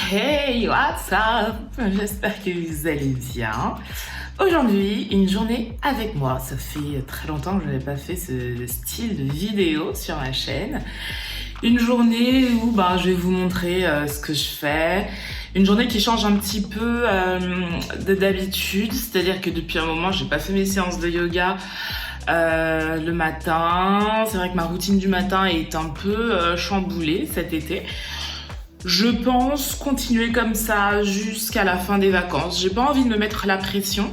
Hey, what's up? J'espère que vous allez bien. Aujourd'hui, une journée avec moi. Ça fait très longtemps que je n'avais pas fait ce style de vidéo sur ma chaîne. Une journée où je vais vous montrer ce que je fais. Une journée qui change un petit peu d'habitude. C'est-à-dire que depuis un moment, j'ai pas fait mes séances de yoga le matin. C'est vrai que ma routine du matin est un peu chamboulée cet été. Je pense continuer comme ça jusqu'à la fin des vacances. J'ai pas envie de me mettre la pression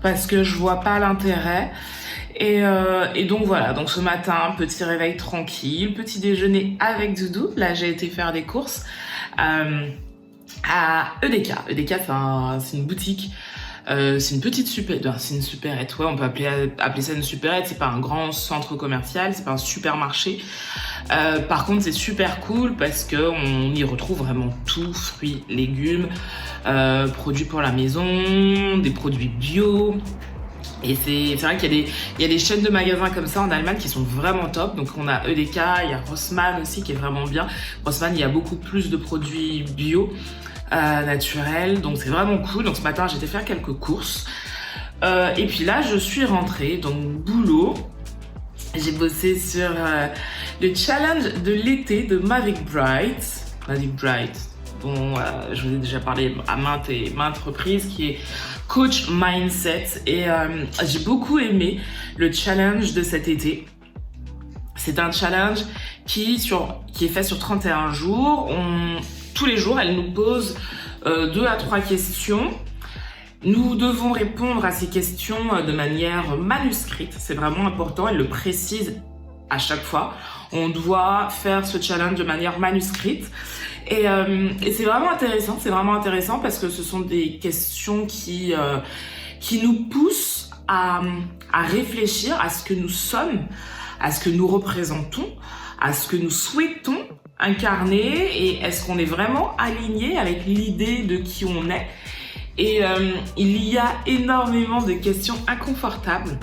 parce que je vois pas l'intérêt. Et donc voilà, donc ce matin, petit réveil tranquille, petit déjeuner avec Doudou. Là, j'ai été faire des courses à EDK. EDK, c'est une boutique. C'est une petite c'est une supérette, ouais, on peut appeler ça une supérette. C'est pas un grand centre commercial, c'est pas un supermarché. Par contre, c'est super cool parce que on y retrouve vraiment tout, fruits, légumes, produits pour la maison, des produits bio. Et c'est vrai qu'il y a des chaînes de magasins comme ça en Allemagne qui sont vraiment top. Donc on a EDK, il y a Rossmann aussi qui est vraiment bien. Rossmann, il y a beaucoup plus de produits bio. Naturel, donc c'est vraiment cool. Donc ce matin j'ai été faire quelques courses et puis là je suis rentrée, donc boulot. J'ai bossé sur le challenge de l'été de Mavic Bright, dont je vous ai déjà parlé à maintes reprises, qui est coach mindset, et j'ai beaucoup aimé le challenge de cet été. C'est un challenge qui est fait sur 31 jours. Tous les jours, elle nous pose 2 à 3 questions. Nous devons répondre à ces questions de manière manuscrite. C'est vraiment important, elle le précise à chaque fois. On doit faire ce challenge de manière manuscrite. Et c'est vraiment intéressant parce que ce sont des questions qui nous poussent à réfléchir à ce que nous sommes, à ce que nous représentons, à ce que nous souhaitons incarner, et est-ce qu'on est vraiment aligné avec l'idée de qui on est. Et il y a énormément de questions inconfortables,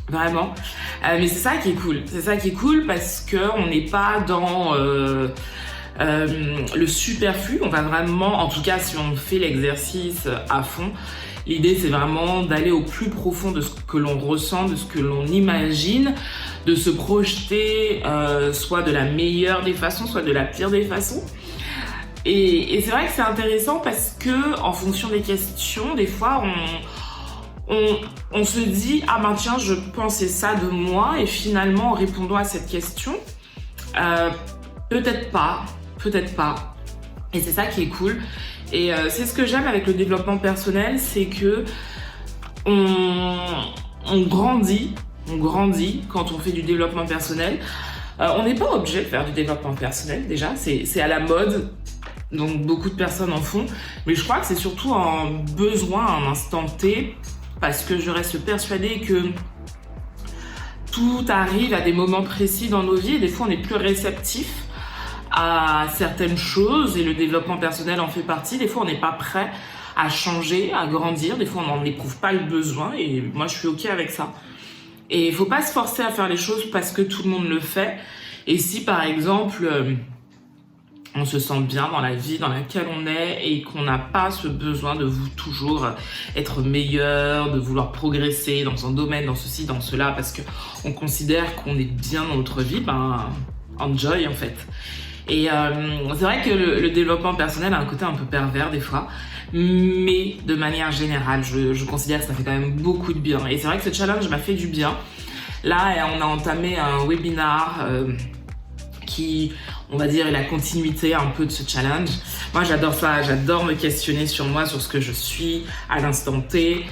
vraiment, mais c'est ça qui est cool parce que on n'est pas dans le superflu. On va vraiment, en tout cas si on fait l'exercice à fond, l'idée c'est vraiment d'aller au plus profond de ce que l'on ressent, de ce que l'on imagine, de se projeter soit de la meilleure des façons, soit de la pire des façons. Et c'est vrai que c'est intéressant parce que en fonction des questions, des fois on se dit tiens, je pensais ça de moi, et finalement en répondant à cette question, peut-être pas. Et c'est ça qui est cool. Et c'est ce que j'aime avec le développement personnel, c'est que on grandit quand on fait du développement personnel. On n'est pas obligé de faire du développement personnel, déjà, c'est à la mode, donc beaucoup de personnes en font, mais je crois que c'est surtout un besoin, un instant T, parce que je reste persuadée que tout arrive à des moments précis dans nos vies, et des fois on est plus réceptif à certaines choses, et le développement personnel en fait partie. Des fois on n'est pas prêt à changer, à grandir, des fois on n'en éprouve pas le besoin, et moi je suis ok avec ça. Et il faut pas se forcer à faire les choses parce que tout le monde le fait. Et si par exemple on se sent bien dans la vie dans laquelle on est et qu'on n'a pas ce besoin de toujours être meilleur, de vouloir progresser dans un domaine, dans ceci, dans cela, parce que on considère qu'on est bien dans notre vie, enjoy en fait. Et c'est vrai que le développement personnel a un côté un peu pervers des fois, mais de manière générale, je considère que ça fait quand même beaucoup de bien. Et c'est vrai que ce challenge m'a fait du bien. Là, on a entamé un webinar qui, on va dire, est la continuité un peu de ce challenge. Moi, j'adore ça, j'adore me questionner sur moi, sur ce que je suis à l'instant T.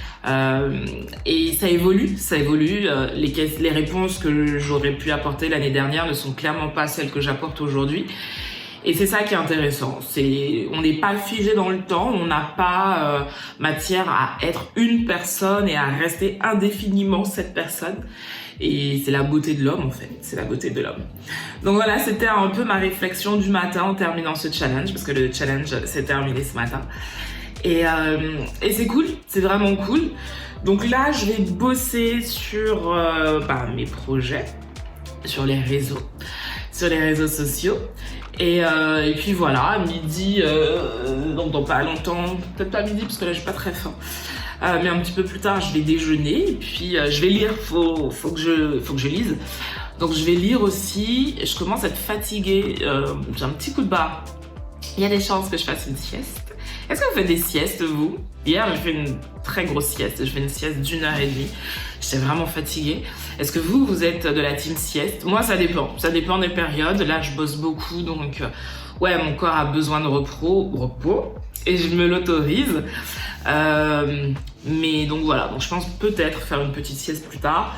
Et ça évolue. Les réponses que j'aurais pu apporter l'année dernière ne sont clairement pas celles que j'apporte aujourd'hui. Et c'est ça qui est intéressant, on n'est pas figé dans le temps, on n'a pas matière à être une personne et à rester indéfiniment cette personne. Et c'est la beauté de l'homme en fait, c'est la beauté de l'homme. Donc voilà, c'était un peu ma réflexion du matin en terminant ce challenge, parce que le challenge s'est terminé ce matin. Et c'est cool, c'est vraiment cool. Donc là, je vais bosser sur mes projets, sur les réseaux sociaux. Et puis voilà, à midi, donc dans pas longtemps, peut-être pas midi parce que là je suis pas très faim, mais un petit peu plus tard je vais déjeuner et puis je vais lire, faut que je lise. Donc je vais lire aussi, je commence à être fatiguée, j'ai un petit coup de barre. Il y a des chances que je fasse une sieste. Est-ce que vous faites des siestes vous? Hier j'ai fait une très grosse sieste, je fais une sieste d'1h30. J'étais vraiment fatiguée. Est-ce que vous êtes de la team sieste? Moi, ça dépend des périodes. Là, je bosse beaucoup, donc ouais, mon corps a besoin de repos, et je me l'autorise. Mais donc voilà, donc je pense peut-être faire une petite sieste plus tard.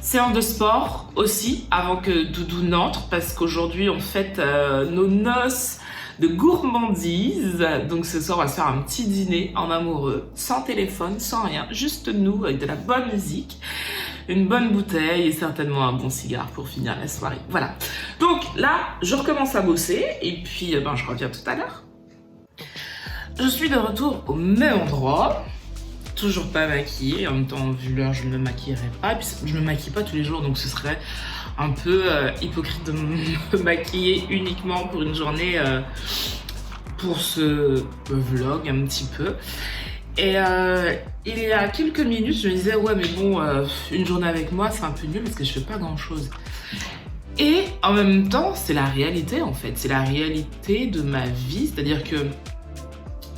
Séance de sport aussi, avant que Doudou n'entre, parce qu'aujourd'hui, on fête nos noces de gourmandise. Donc ce soir, on va se faire un petit dîner en amoureux, sans téléphone, sans rien, juste nous, avec de la bonne musique, une bonne bouteille et certainement un bon cigare pour finir la soirée. Voilà. Donc là, je recommence à bosser et puis je reviens tout à l'heure. Je suis de retour au même endroit, toujours pas maquillée. En même temps, vu l'heure, je ne me maquillerai pas. Et puis, je me maquille pas tous les jours, donc ce serait un peu hypocrite de me maquiller uniquement pour une journée, pour ce vlog un petit peu. Et il y a quelques minutes, je me disais ouais mais bon, une journée avec moi c'est un peu nul parce que je fais pas grand chose. Et en même temps, c'est la réalité en fait, c'est la réalité de ma vie, c'est-à-dire que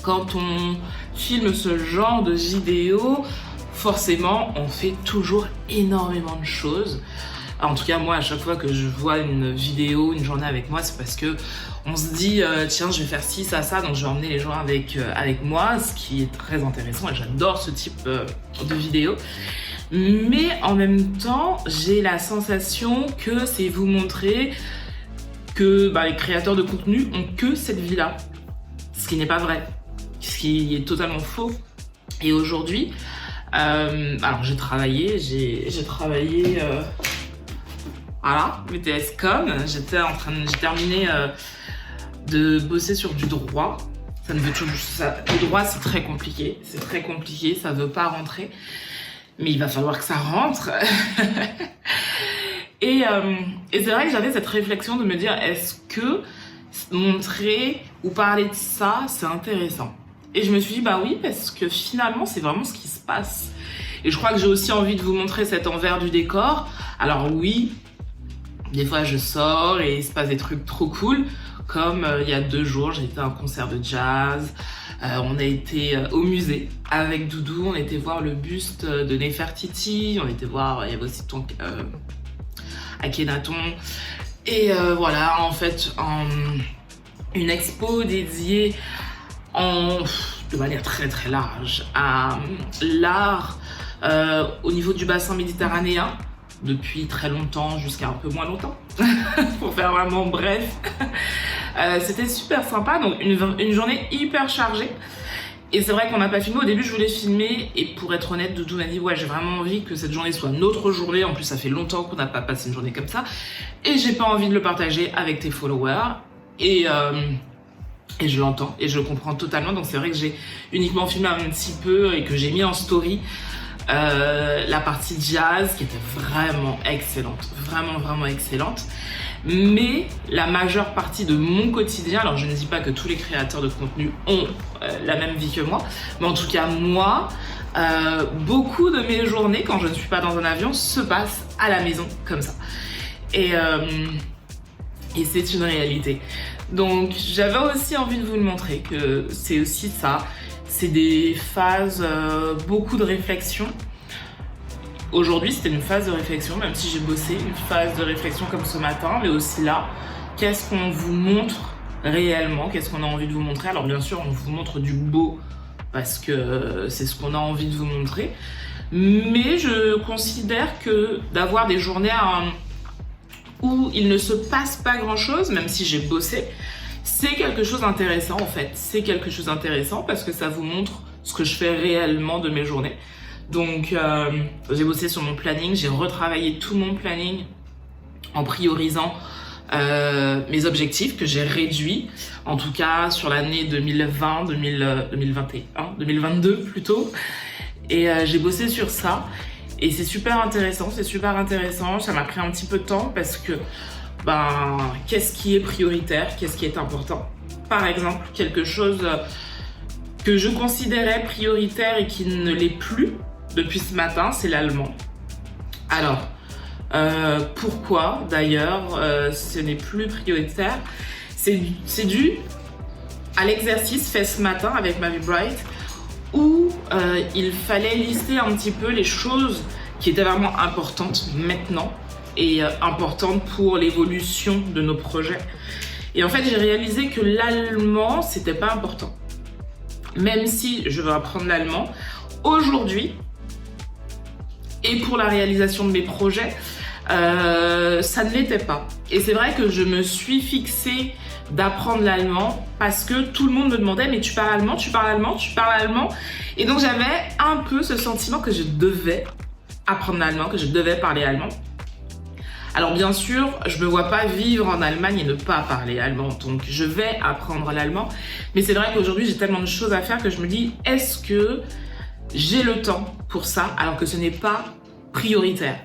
quand on filme ce genre de vidéo, forcément on fait toujours énormément de choses. En tout cas, moi, à chaque fois que je vois une vidéo, une journée avec moi, c'est parce que on se dit tiens, je vais faire ci, ça, donc je vais emmener les gens avec moi, ce qui est très intéressant et j'adore ce type de vidéo. Mais en même temps, j'ai la sensation que c'est vous montrer que les créateurs de contenu ont que cette vie-là, ce qui n'est pas vrai, ce qui est totalement faux. Et aujourd'hui, alors j'ai travaillé. Voilà, BTS Com, j'ai terminé de bosser sur du droit. Le droit, c'est très compliqué, ça veut pas rentrer, mais il va falloir que ça rentre. Et c'est vrai que j'avais cette réflexion de me dire, est-ce que montrer ou parler de ça, c'est intéressant? Et je me suis dit, bah oui, parce que finalement, c'est vraiment ce qui se passe. Et je crois que j'ai aussi envie de vous montrer cet envers du décor. Alors oui, des fois, je sors et il se passe des trucs trop cool. Comme il y a 2 jours, j'ai été à un concert de jazz. On a été au musée avec Doudou. On a été voir le buste de Nefertiti. On a été voir, il y avait aussi Akhenaton. Et voilà, en fait, une expo dédiée de manière très très large à l'art au niveau du bassin méditerranéen. Depuis très longtemps jusqu'à un peu moins longtemps, pour faire vraiment bref. C'était super sympa, donc une journée hyper chargée. Et c'est vrai qu'on n'a pas filmé, au début je voulais filmer, et pour être honnête, Doudou m'a dit ouais, j'ai vraiment envie que cette journée soit notre journée, en plus ça fait longtemps qu'on n'a pas passé une journée comme ça, et j'ai pas envie de le partager avec tes followers, et je l'entends, et je le comprends totalement, donc c'est vrai que j'ai uniquement filmé un petit peu, et que j'ai mis en story la partie jazz qui était vraiment excellente, vraiment excellente. Mais la majeure partie de mon quotidien, alors je ne dis pas que tous les créateurs de contenu ont la même vie que moi, mais en tout cas moi, beaucoup de mes journées quand je ne suis pas dans un avion se passent à la maison comme ça. Et c'est une réalité. Donc j'avais aussi envie de vous le montrer que c'est aussi ça. C'est des phases, beaucoup de réflexion. Aujourd'hui, c'était une phase de réflexion, même si j'ai bossé, une phase de réflexion comme ce matin, mais aussi là, qu'est-ce qu'on vous montre réellement, qu'est-ce qu'on a envie de vous montrer. Alors bien sûr, on vous montre du beau, parce que c'est ce qu'on a envie de vous montrer, mais je considère que d'avoir des journées où il ne se passe pas grand-chose, même si j'ai bossé, c'est quelque chose d'intéressant en fait. C'est quelque chose d'intéressant parce que ça vous montre ce que je fais réellement de mes journées. Donc j'ai bossé sur mon planning, j'ai retravaillé tout mon planning en priorisant mes objectifs que j'ai réduits, en tout cas sur l'année 2020, 2021, 2022 plutôt. Et j'ai bossé sur ça et c'est super intéressant, ça m'a pris un petit peu de temps parce que qu'est-ce qui est prioritaire, qu'est-ce qui est important. Par exemple, quelque chose que je considérais prioritaire et qui ne l'est plus depuis ce matin, c'est l'allemand. Alors, pourquoi d'ailleurs ce n'est plus prioritaire? C'est dû à l'exercice fait ce matin avec Mavi Bright où il fallait lister un petit peu les choses qui étaient vraiment importantes maintenant et importantes pour l'évolution de nos projets. Et en fait, j'ai réalisé que l'allemand, c'était pas important. Même si je veux apprendre l'allemand, aujourd'hui, et pour la réalisation de mes projets, ça ne l'était pas. Et c'est vrai que je me suis fixée d'apprendre l'allemand parce que tout le monde me demandait mais tu parles allemand, tu parles allemand, tu parles allemand. Et donc j'avais un peu ce sentiment que je devais apprendre l'allemand, que je devais parler allemand. Alors bien sûr, je me vois pas vivre en Allemagne et ne pas parler allemand, donc je vais apprendre l'allemand. Mais c'est vrai qu'aujourd'hui j'ai tellement de choses à faire que je me dis, est-ce que j'ai le temps pour ça alors que ce n'est pas prioritaire?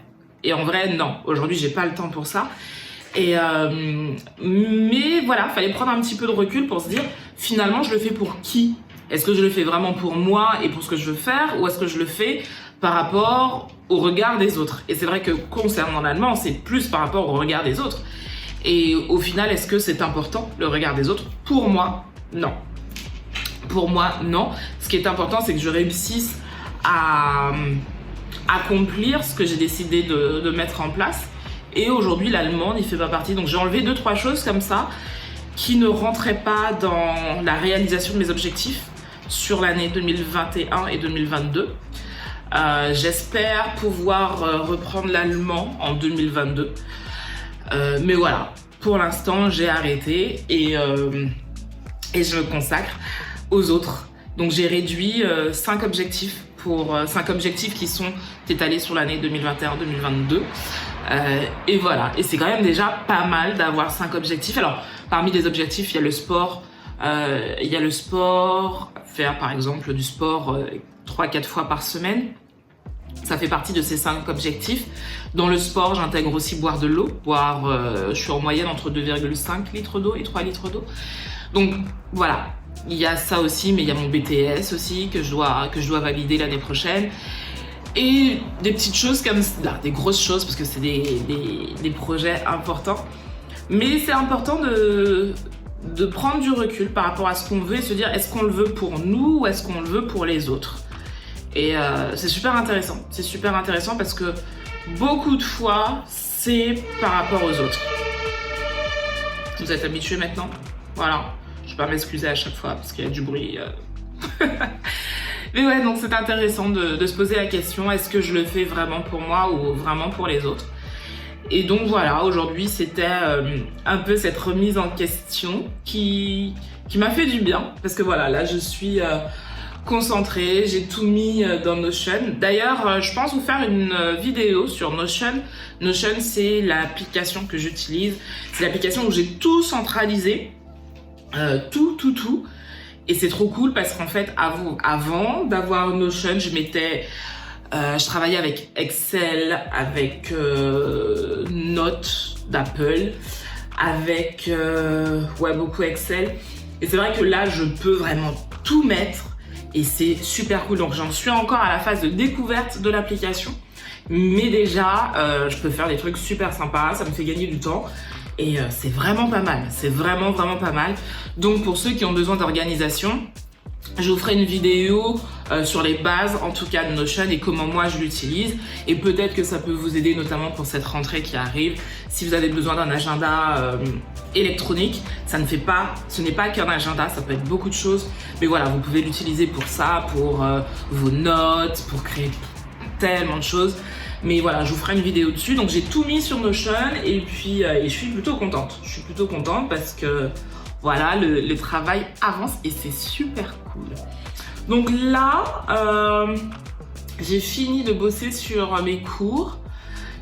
Et en vrai, non. Aujourd'hui, j'ai pas le temps pour ça. Et mais voilà, fallait prendre un petit peu de recul pour se dire, finalement, je le fais pour qui? Est-ce que je le fais vraiment pour moi et pour ce que je veux faire, ou est-ce que je le fais par rapport au regard des autres? Et c'est vrai que concernant l'allemand, c'est plus par rapport au regard des autres. Et au final, est-ce que c'est important, le regard des autres? Pour moi, non. Pour moi, non. Ce qui est important, c'est que je réussisse à accomplir ce que j'ai décidé de mettre en place. Et aujourd'hui, l'allemand n'y fait pas partie. Donc j'ai enlevé 2-3 choses comme ça qui ne rentraient pas dans la réalisation de mes objectifs sur l'année 2021 et 2022. J'espère pouvoir reprendre l'allemand en 2022. Mais voilà, pour l'instant, j'ai arrêté et je me consacre aux autres. Donc j'ai réduit 5 objectifs pour 5 objectifs qui sont étalés sur l'année 2021-2022. Et voilà, et c'est quand même déjà pas mal d'avoir 5 objectifs. Alors, parmi les objectifs, il y a le sport. Faire par exemple du sport 3-4 fois par semaine. Ça fait partie de ces 5 objectifs. Dans le sport, j'intègre aussi boire de l'eau. Je suis en moyenne entre 2,5 litres d'eau et 3 litres d'eau. Donc voilà, il y a ça aussi, mais il y a mon BTS aussi que je dois valider l'année prochaine. Et des petites choses comme ça, des grosses choses parce que c'est des projets importants. Mais c'est important de prendre du recul par rapport à ce qu'on veut et se dire est-ce qu'on le veut pour nous ou est-ce qu'on le veut pour les autres. Et c'est super intéressant. C'est super intéressant parce que beaucoup de fois, c'est par rapport aux autres. Vous êtes habitués maintenant? Voilà. Je vais pas m'excuser à chaque fois parce qu'il y a du bruit. Mais ouais, donc c'est intéressant de se poser la question, est-ce que je le fais vraiment pour moi ou vraiment pour les autres? Et donc voilà, aujourd'hui c'était un peu cette remise en question qui m'a fait du bien. Parce que voilà, là je suis concentrée, j'ai tout mis dans Notion. D'ailleurs, je pense vous faire une vidéo sur Notion. Notion, c'est l'application que j'utilise. C'est l'application où j'ai tout centralisé. Tout. Et c'est trop cool parce qu'en fait, avant d'avoir Notion, je travaillais avec Excel, avec Notes d'Apple, avec beaucoup Excel. Et c'est vrai que là, je peux vraiment tout mettre et c'est super cool. Donc j'en suis encore à la phase de découverte de l'application. Mais déjà, je peux faire des trucs super sympas, ça me fait gagner du temps. Et c'est vraiment pas mal, c'est vraiment pas mal. Donc pour ceux qui ont besoin d'organisation, je vous ferai une vidéo sur les bases, en tout cas de Notion et comment moi je l'utilise. Et peut-être que ça peut vous aider notamment pour cette rentrée qui arrive. Si vous avez besoin d'un agenda électronique, ce n'est pas qu'un agenda, ça peut être beaucoup de choses. Mais voilà, vous pouvez l'utiliser pour ça, pour vos notes, pour créer tellement de choses. Mais voilà, je vous ferai une vidéo dessus. Donc j'ai tout mis sur Notion et puis je suis plutôt contente. Je suis plutôt contente parce que voilà, le travail avance et c'est super cool. Donc là, j'ai fini de bosser sur mes cours.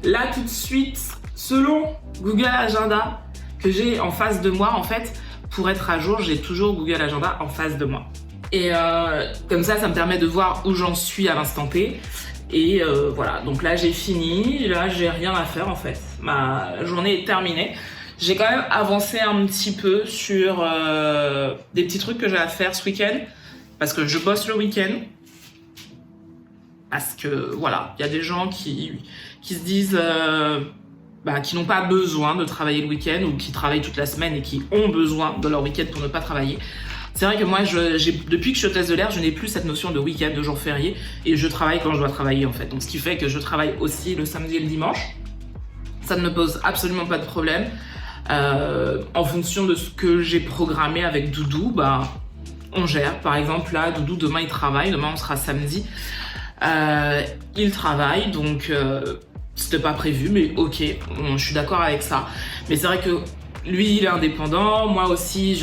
Là, tout de suite, selon Google Agenda que j'ai en face de moi, en fait, pour être à jour, j'ai toujours Google Agenda en face de moi. Et comme ça me permet de voir où j'en suis à l'instant T. Et voilà, donc là j'ai fini, là j'ai rien à faire en fait. Ma journée est terminée. J'ai quand même avancé un petit peu sur des petits trucs que j'ai à faire ce week-end. Parce que je bosse le week-end. Parce que voilà, il y a des gens qui se disent qui n'ont pas besoin de travailler le week-end ou qui travaillent toute la semaine et qui ont besoin de leur week-end pour ne pas travailler. C'est vrai que moi, depuis que je suis hôtesse de l'air, je n'ai plus cette notion de week-end, de jour férié, et je travaille quand je dois travailler en fait. Donc ce qui fait que je travaille aussi le samedi et le dimanche. Ça ne me pose absolument pas de problème. En fonction de ce que j'ai programmé avec Doudou, on gère. Par exemple, là, Doudou, demain il travaille, demain on sera samedi. Il travaille, donc c'était pas prévu, mais ok, je suis d'accord avec ça. Mais c'est vrai que lui, il est indépendant, moi aussi,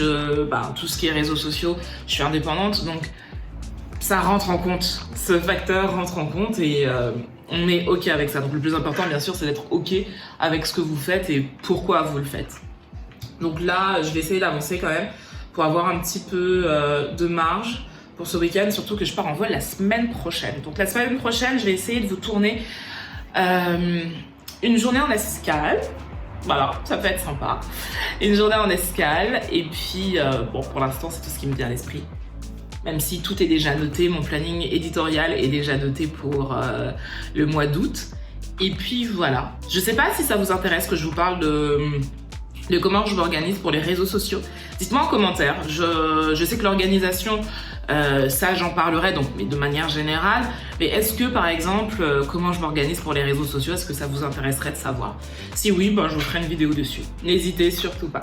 tout ce qui est réseaux sociaux, je suis indépendante, donc ça rentre en compte, ce facteur rentre en compte et on est ok avec ça. Donc le plus important, bien sûr, c'est d'être ok avec ce que vous faites et pourquoi vous le faites. Donc là, je vais essayer d'avancer quand même pour avoir un petit peu de marge pour ce week-end, surtout que je pars en vol la semaine prochaine. Donc la semaine prochaine, je vais essayer de vous tourner une journée en escale. Voilà, ça peut être sympa. Une journée en escale. Et puis, pour l'instant, c'est tout ce qui me vient à l'esprit. Même si tout est déjà noté, mon planning éditorial est déjà noté pour le mois d'août. Et puis voilà. Je sais pas si ça vous intéresse que je vous parle de comment je m'organise pour les réseaux sociaux. Dites-moi en commentaire. Je sais que l'organisation, ça j'en parlerai, donc, mais de manière générale. Mais est-ce que par exemple, comment je m'organise pour les réseaux sociaux, est-ce que ça vous intéresserait de savoir? Si oui, je vous ferai une vidéo dessus. N'hésitez surtout pas.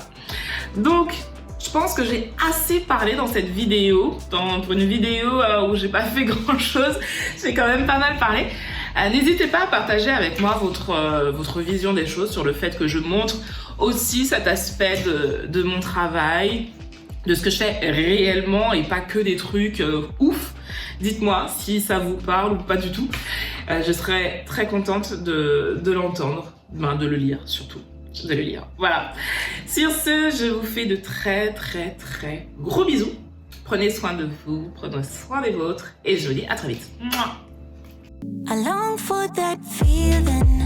Donc, je pense que j'ai assez parlé dans cette vidéo. Pour une vidéo où j'ai pas fait grand chose, j'ai quand même pas mal parlé. N'hésitez pas à partager avec moi votre vision des choses sur le fait que je montre aussi cet aspect de mon travail, de ce que je fais réellement et pas que des trucs ouf. Dites-moi si ça vous parle ou pas du tout. Je serais très contente de l'entendre, de le lire surtout. De le lire. Voilà. Sur ce, je vous fais de très très très gros bisous. Prenez soin de vous, prenez soin des vôtres et je vous dis à très vite. Mouah. I long for that feeling